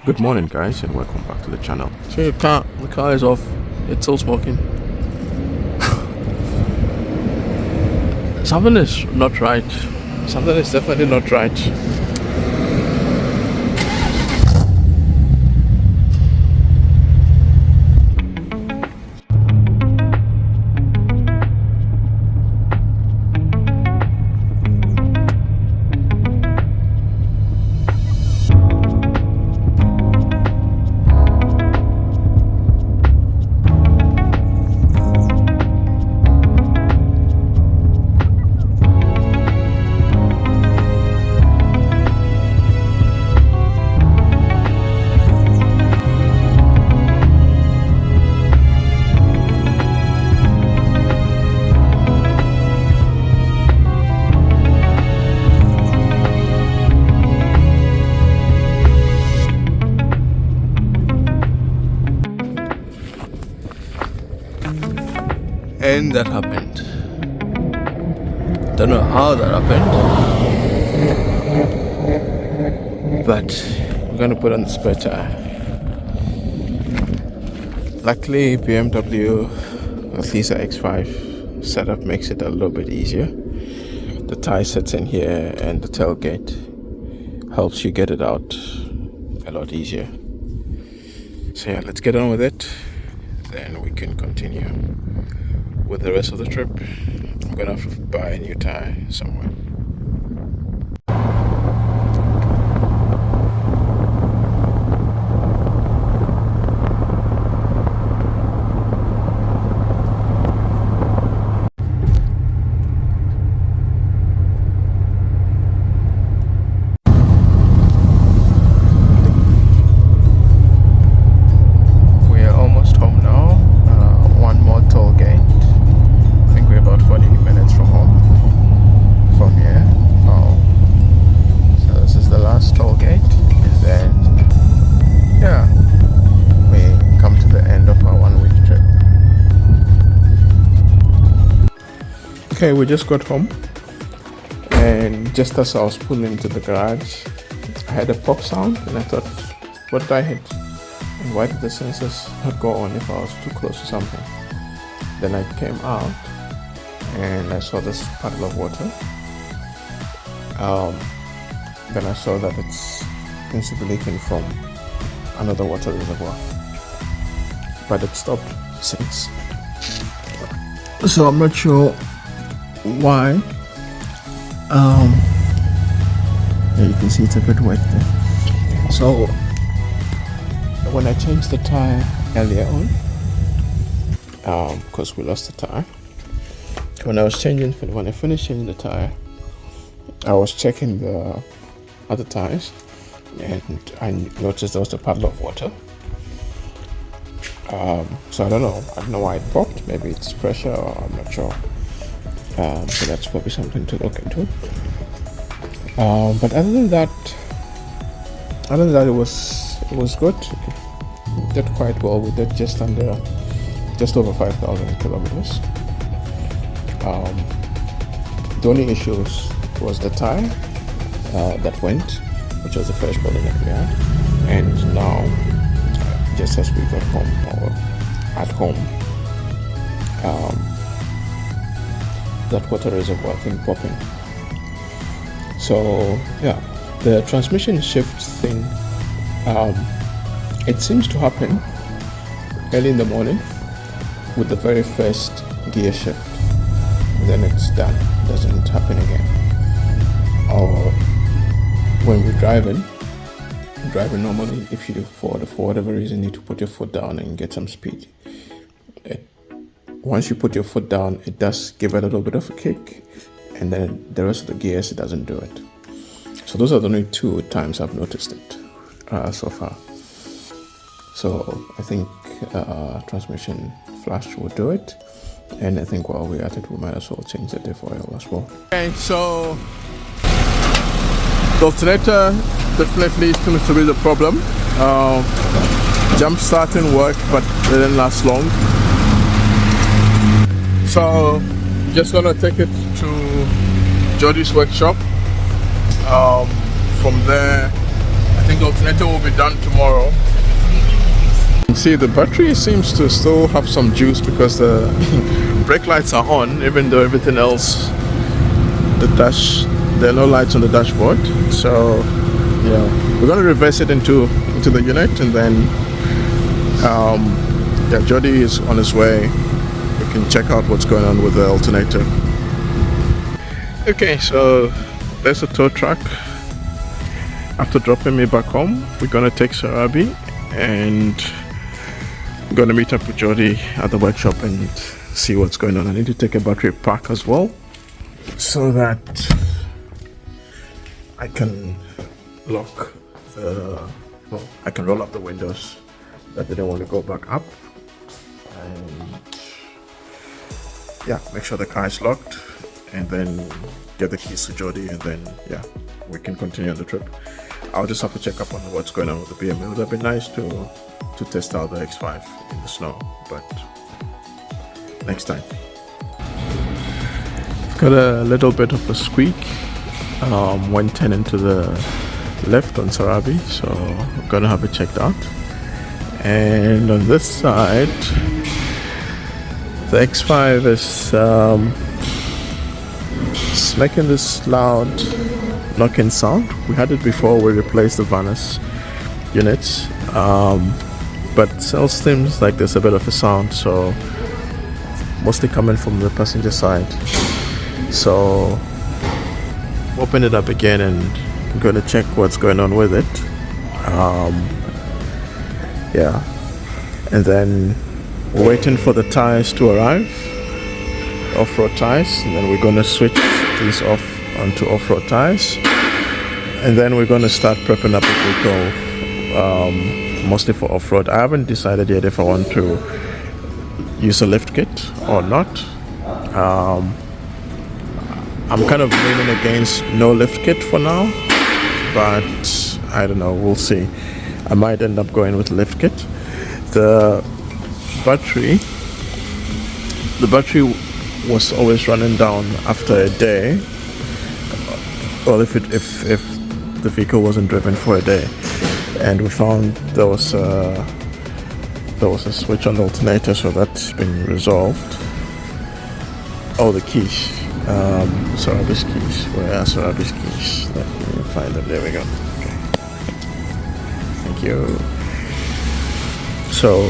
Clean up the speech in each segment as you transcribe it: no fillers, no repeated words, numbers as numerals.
Good morning, guys, and welcome back to the channel. See, the car is off. It's still smoking. Something is not right. Something is definitely not right. And that happened. Don't know how that happened, but we're gonna put on the spare tire. Luckily, BMW, at least the X5 setup makes it a little bit easier. The tire sits in here, and the tailgate helps you get it out a lot easier. So yeah, let's get on with it. Then we can continue with the rest of the trip. I'm gonna have to buy a new tire somewhere. We are almost home now. One more toll gate. I think we're about 40 minutes from home, from here. So this is the last toll gate, and then yeah, we come to the end of our 1 week trip. Okay, we just got home, and just as I was pulling into the garage, I had a pop sound, and I thought, what did I hit? And why did the sensors not go on if I was too close to something? Then I came out and I saw this puddle of water. Then I saw that it's principally leaking from another water reservoir, but it stopped since. So I'm not sure why. You can see it's a bit wet there. So when I changed the tire earlier on, because we lost the tire. When I finished changing the tire, I was checking the other tires, and I noticed there was a puddle of water. So I don't know why it popped. Maybe it's pressure, or I'm not sure. So that's probably something to look into. But other than that, it was good. We did quite well. We did just over 5,000 kilometers. The only issue was the tire that went, which was the first problem that we had. And now, just as we got home, or at home, that water reservoir thing popping. So yeah, the transmission shift thing, it seems to happen early in the morning with the very first gear shift. Then it's done. It doesn't happen again. Or when we're driving normally, if you for whatever reason need to put your foot down and get some speed, once you put your foot down, it does give it a little bit of a kick, and then the rest of the gears, it doesn't do it. So those are the only 2 times I've noticed it so far. So I think transmission flash will do it. And I think while we're at it, we might as well change the diff oil as well. Okay, so the alternator definitely seems to be the problem. Jump starting worked, but it didn't last long. So just gonna take it to Jody's workshop. From there, I think the alternator will be done tomorrow. See, the battery seems to still have some juice because the brake lights are on, even though everything else, there are no lights on the dashboard. So yeah, we're going to reverse it into the unit, and then yeah, Jody is on his way. We can check out what's going on with the alternator. Okay, so there's a tow truck. After dropping me back home, we're gonna take Sarabi and we're gonna meet up with Jody at the workshop and see what's going on. I need to take a battery pack as well, so that I can lock I can roll up the windows that didn't want to go back up, and yeah, make sure the car is locked, and then get the keys to Jody, and then yeah, we can continue on the trip. I'll just have to check up on what's going on with the BMW. It would have been nice to test out the X5 in the snow, but next time. I've got a little bit of a squeak when turning to the left on Sarabi, so I'm gonna have it checked out. And on this side, the X5 is making this loud knocking sound. We had it before we replaced the Vanas units, but it still seems like there's a bit of a sound, so mostly coming from the passenger side. So open it up again and I'm going to check what's going on with it. Yeah, and then we're waiting for the tires to arrive, off-road tires, and then we're going to switch these off onto off-road tires, and then we're going to start prepping up the vehicle, mostly for off-road. I haven't decided yet if I want to use a lift kit or not. I'm kind of leaning against no lift kit for now, but I don't know, we'll see. I might end up going with lift kit. The battery was always running down after a day. Well, if the vehicle wasn't driven for a day, and we found there was a switch on the alternator, so that's been resolved. Oh, the keys. Sarabi's keys. Where are Sarabi's keys? Let me find them. There we go. Okay. Thank you. So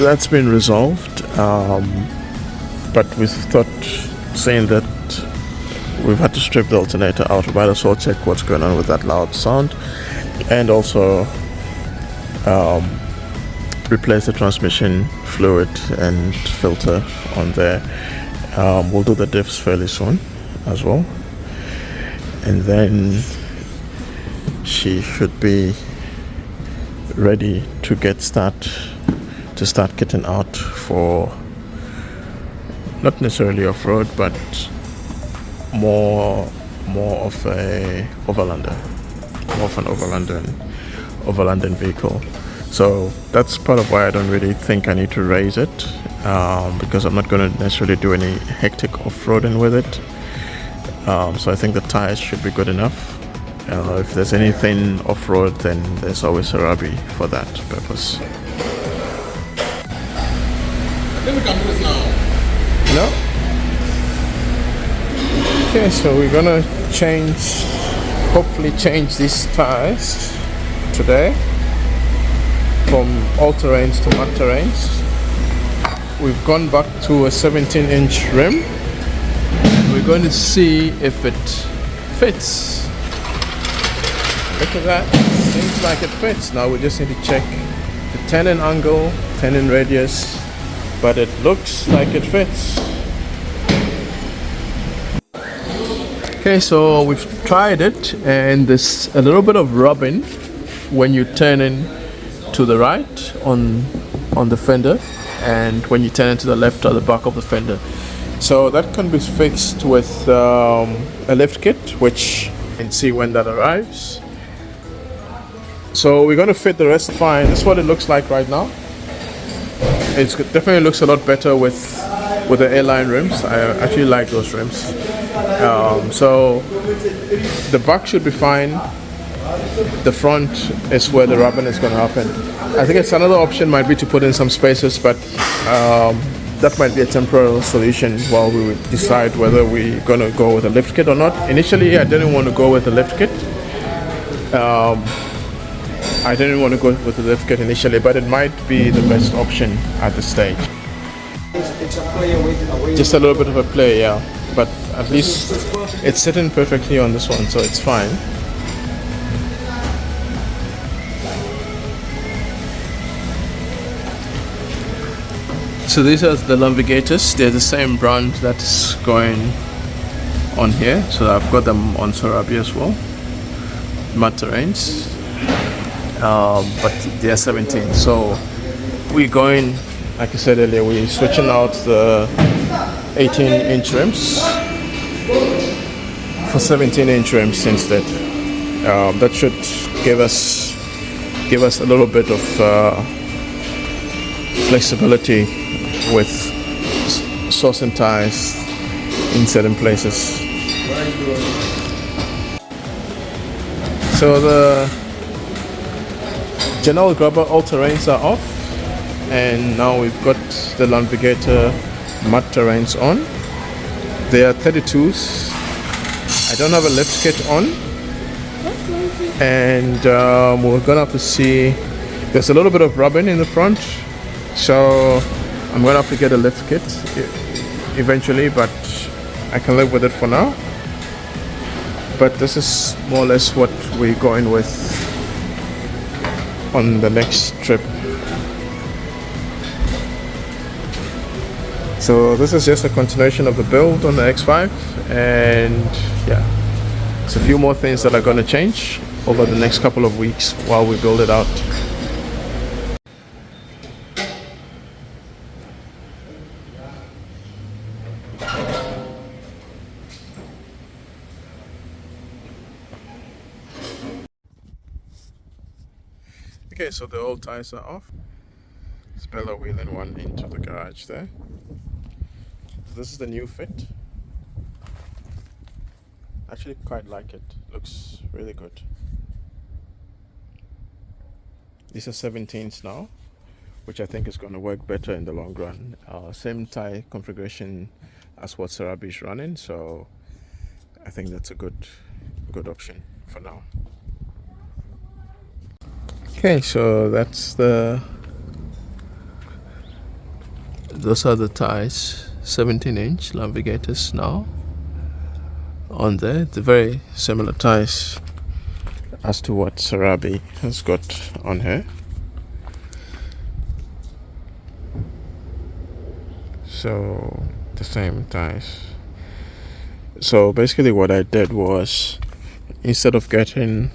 that's been resolved. But we thought, saying that we've had to strip the alternator out, we might as well check what's going on with that loud sound, and also replace the transmission fluid and filter on there. We'll do the diffs fairly soon as well, and then she should be ready to start getting out for not necessarily off-road, but more of a overlander, more of an overlanding vehicle. So that's part of why I don't really think I need to raise it, because I'm not going to necessarily do any hectic off-roading with it. So I think the tires should be good enough. If there's anything off-road, then there's always Sarabi for that purpose. I think we can do this now. No? Okay, so we're gonna hopefully change these tires today from all-terrains to mud terrains. We've gone back to a 17-inch rim, and we're going to see if it fits. Look at that, seems like it fits. Now we just need to check the turning angle, turning radius, but it looks like it fits. Okay, so we've tried it, and there's a little bit of rubbing when you turn in to the right on the fender, and when you turn to the left at the back of the fender. So that can be fixed with a lift kit, which you can see when that arrives. So we're going to fit the rest fine. This is what it looks like right now. It definitely looks a lot better with the airline rims. I actually like those rims. So the back should be fine. the front is where the rubbing is going to happen. I think it's another option might be to put in some spaces, but that might be a temporary solution while we would decide whether we're going to go with a lift kit or not. Initially, I didn't want to go with a lift kit. I didn't want to go with the lift kit initially, but it might be the best option at this stage. It's a play away. Just a little bit of a play, yeah. But at least it's sitting perfectly on this one, so it's fine. So these are the navigators. They're the same brand that's going on here. So I've got them on Sarabi as well. Mud terrains. But they're 17. So we're going, like I said earlier, we're switching out the 18-inch rims for 17-inch rims instead. That should give us a little bit of flexibility with sourcing tires in certain places. So the general grabber all-terrains are off, and now we've got the Navigator mud terrains on. They are 32s. I don't have a lift kit on, and we're gonna have to see. There's a little bit of rubbing in the front, so I'm gonna have to get a lift kit eventually, but I can live with it for now. But this is more or less what we're going with on the next trip. So this is just a continuation of the build on the X5, and yeah, there's a few more things that are going to change over the next couple of weeks while we build it out. Okay, so the old tires are off. Speller wheeling one into the garage there. This is the new fit. Actually quite like it. Looks really good. These are 17s now, which I think is going to work better in the long run. Same tire configuration as what Sarabi is running, so I think that's a good option for now. Okay, so those are the tires, 17-inch navigators now on there. The very similar tires as to what Sarabi has got on here. So the same tires. So basically what I did was, instead of getting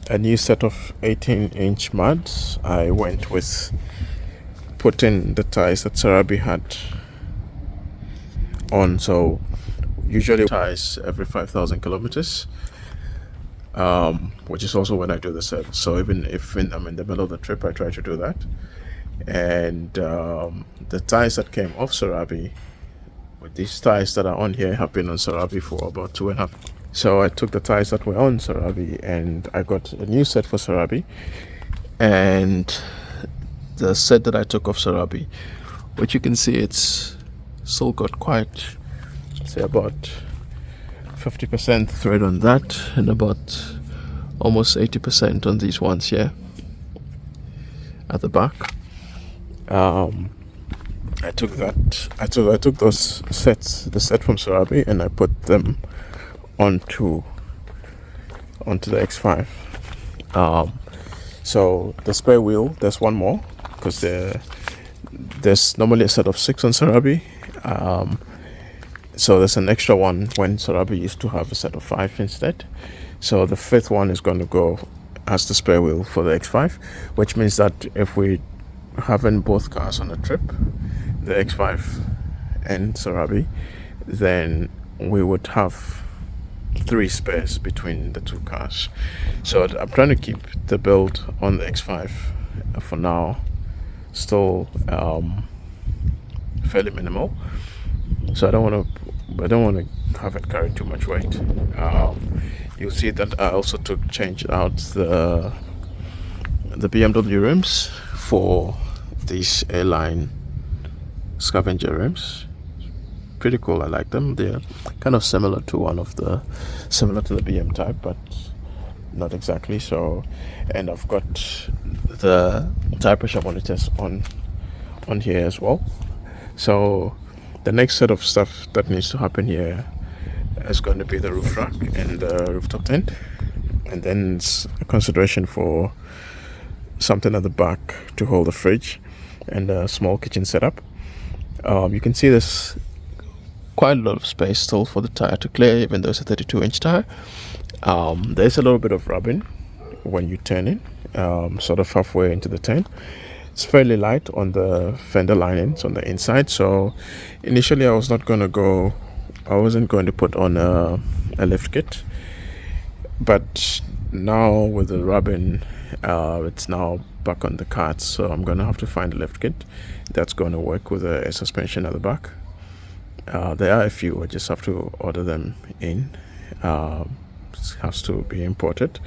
a new set of 18-inch muds, I went with putting the tires that Sarabi had on. So usually tires every 5,000 kilometers, which is also when I do the service. So even if I'm in the middle of the trip, I try to do that. And the tires that came off Sarabi, with these tires that are on here, have been on Sarabi for about 2.5. So I took the tires that were on Sarabi and I got a new set for Sarabi. And the set that I took off Sarabi, which you can see it's still got quite, say about 50% thread on that, and about almost 80% on these ones here at the back. I took those sets, the set from Sarabi, and I put them onto the X5. So the spare wheel, there's one more, because there's normally a set of 6 on Sarabi. So there's an extra one when Sarabi used to have a set of 5 instead. So the 5th one is going to go as the spare wheel for the X5, which means that if we having both cars on a trip, the X5 and Sarabi, then we would have 3 spares between the 2 cars. So I'm trying to keep the build on the X5 for now still fairly minimal. So I don't want to have it carry too much weight. you'll see that I also changed out the BMW rims for these airline scavenger rims. Pretty cool. I like them. They're kind of similar to the BM type, but not exactly. So, and I've got the tire pressure monitors on here as well. So the next set of stuff that needs to happen here is going to be the roof rack and the rooftop tent, and then it's a consideration for something at the back to hold the fridge and a small kitchen setup. You can see there's quite a lot of space still for the tire to clear, even though it's a 32-inch tire. There's a little bit of rubbing when you turn in, sort of halfway into the tent. It's fairly light on the fender linings on the inside, so initially I wasn't going to put on a lift kit, but now with the rubbing, it's now back on the carts, so I'm going to have to find a lift kit that's going to work with a suspension at the back. There are a few, I just have to order them in. It has to be imported,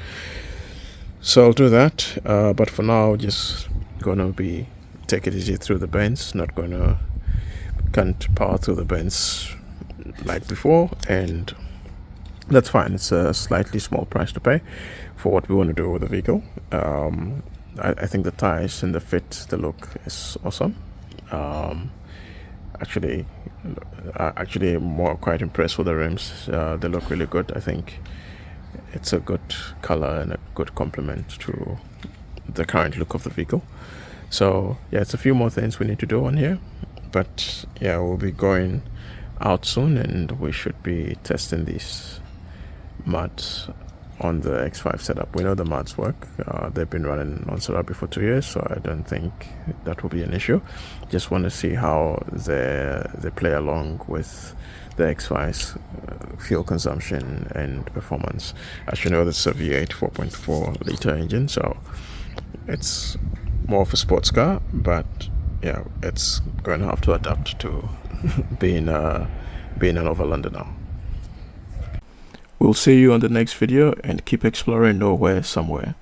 so I'll do that, but for now just gonna be take it easy through the bends. Can't power through the bends like before, and that's fine. It's a slightly small price to pay for what we want to do with the vehicle. I think the tires and the fit, the look is awesome. Actually more quite impressed with the rims. They look really good. I think it's a good color and a good complement to the current look of the vehicle. So yeah, it's a few more things we need to do on here, but yeah, we'll be going out soon and we should be testing these mods on the X5 setup. We know the mods work. They've been running on Serabi for 2 years, so I don't think that will be an issue. Just want to see how they play along with the X5's fuel consumption and performance. As you know, this is a V8 4.4 liter engine, so it's more of a sports car, but yeah, it's going to have to adapt to being an Overlander now. We'll see you on the next video, and keep exploring nowhere somewhere.